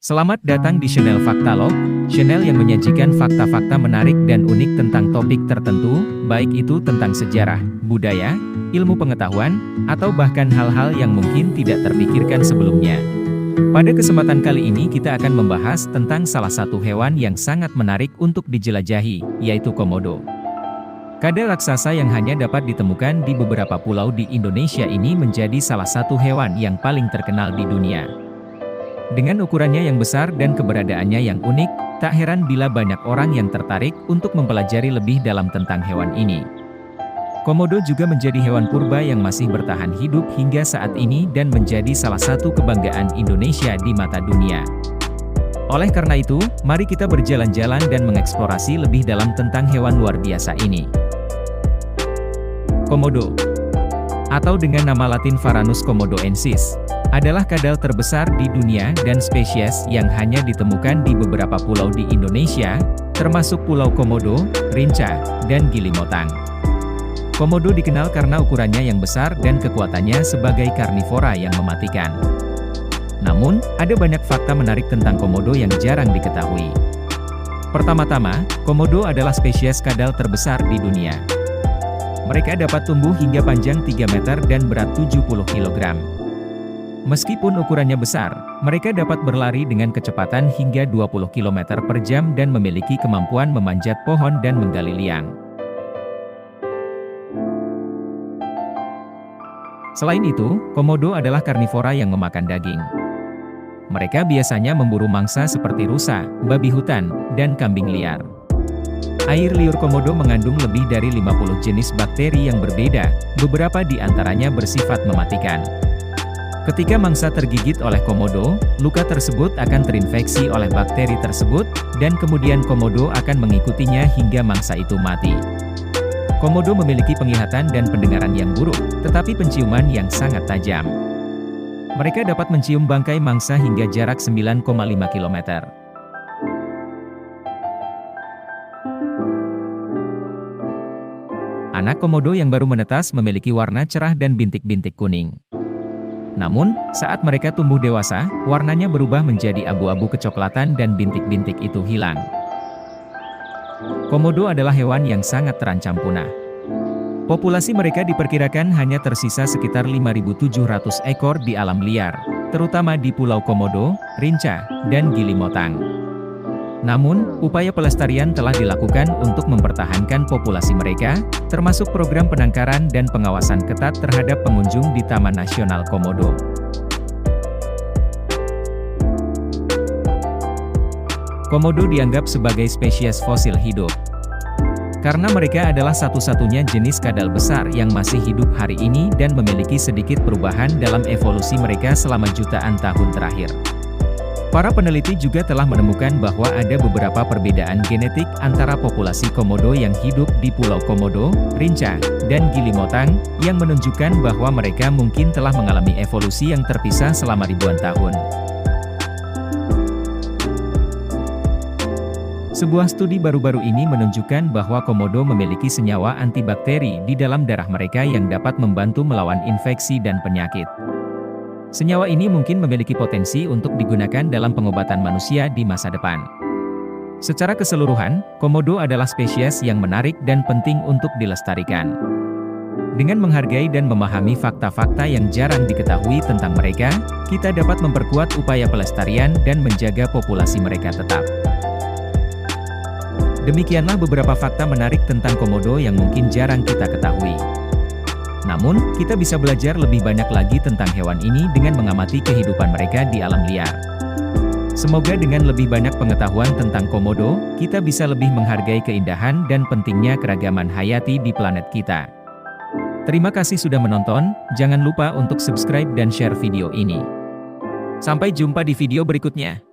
Selamat datang di channel Faktalog, channel yang menyajikan fakta-fakta menarik dan unik tentang topik tertentu, baik itu tentang sejarah, budaya, ilmu pengetahuan, atau bahkan hal-hal yang mungkin tidak terpikirkan sebelumnya. Pada kesempatan kali ini kita akan membahas tentang salah satu hewan yang sangat menarik untuk dijelajahi, yaitu komodo. Kadal raksasa yang hanya dapat ditemukan di beberapa pulau di Indonesia ini menjadi salah satu hewan yang paling terkenal di dunia. Dengan ukurannya yang besar dan keberadaannya yang unik, tak heran bila banyak orang yang tertarik untuk mempelajari lebih dalam tentang hewan ini. Komodo juga menjadi hewan purba yang masih bertahan hidup hingga saat ini dan menjadi salah satu kebanggaan Indonesia di mata dunia. Oleh karena itu, mari kita berjalan-jalan dan mengeksplorasi lebih dalam tentang hewan luar biasa ini. Komodo, atau dengan nama latin Varanus komodoensis, adalah kadal terbesar di dunia dan spesies yang hanya ditemukan di beberapa pulau di Indonesia, termasuk Pulau Komodo, Rinca, dan Gili Motang. Komodo dikenal karena ukurannya yang besar dan kekuatannya sebagai karnivora yang mematikan. Namun, ada banyak fakta menarik tentang komodo yang jarang diketahui. Pertama-tama, komodo adalah spesies kadal terbesar di dunia. Mereka dapat tumbuh hingga panjang 3 meter dan berat 70 kg. Meskipun ukurannya besar, mereka dapat berlari dengan kecepatan hingga 20 km per jam dan memiliki kemampuan memanjat pohon dan menggali liang. Selain itu, komodo adalah karnivora yang memakan daging. Mereka biasanya memburu mangsa seperti rusa, babi hutan, dan kambing liar. Air liur komodo mengandung lebih dari 50 jenis bakteri yang berbeda, beberapa di antaranya bersifat mematikan. Ketika mangsa tergigit oleh komodo, luka tersebut akan terinfeksi oleh bakteri tersebut, dan kemudian komodo akan mengikutinya hingga mangsa itu mati. Komodo memiliki penglihatan dan pendengaran yang buruk, tetapi penciuman yang sangat tajam. Mereka dapat mencium bangkai mangsa hingga jarak 9,5 km. Anak komodo yang baru menetas memiliki warna cerah dan bintik-bintik kuning. Namun, saat mereka tumbuh dewasa, warnanya berubah menjadi abu-abu kecoklatan dan bintik-bintik itu hilang. Komodo adalah hewan yang sangat terancam punah. Populasi mereka diperkirakan hanya tersisa sekitar 5.700 ekor di alam liar, terutama di Pulau Komodo, Rinca, dan Gili Motang. Namun, upaya pelestarian telah dilakukan untuk mempertahankan populasi mereka, termasuk program penangkaran dan pengawasan ketat terhadap pengunjung di Taman Nasional Komodo. Komodo dianggap sebagai spesies fosil hidup, karena mereka adalah satu-satunya jenis kadal besar yang masih hidup hari ini dan memiliki sedikit perubahan dalam evolusi mereka selama jutaan tahun terakhir. Para peneliti juga telah menemukan bahwa ada beberapa perbedaan genetik antara populasi komodo yang hidup di Pulau Komodo, Rinca, dan Gili Motang, yang menunjukkan bahwa mereka mungkin telah mengalami evolusi yang terpisah selama ribuan tahun. Sebuah studi baru-baru ini menunjukkan bahwa komodo memiliki senyawa antibakteri di dalam darah mereka yang dapat membantu melawan infeksi dan penyakit. Senyawa ini mungkin memiliki potensi untuk digunakan dalam pengobatan manusia di masa depan. Secara keseluruhan, komodo adalah spesies yang menarik dan penting untuk dilestarikan. Dengan menghargai dan memahami fakta-fakta yang jarang diketahui tentang mereka, kita dapat memperkuat upaya pelestarian dan menjaga populasi mereka tetap. Demikianlah beberapa fakta menarik tentang komodo yang mungkin jarang kita ketahui. Namun, kita bisa belajar lebih banyak lagi tentang hewan ini dengan mengamati kehidupan mereka di alam liar. Semoga dengan lebih banyak pengetahuan tentang komodo, kita bisa lebih menghargai keindahan dan pentingnya keragaman hayati di planet kita. Terima kasih sudah menonton, jangan lupa untuk subscribe dan share video ini. Sampai jumpa di video berikutnya.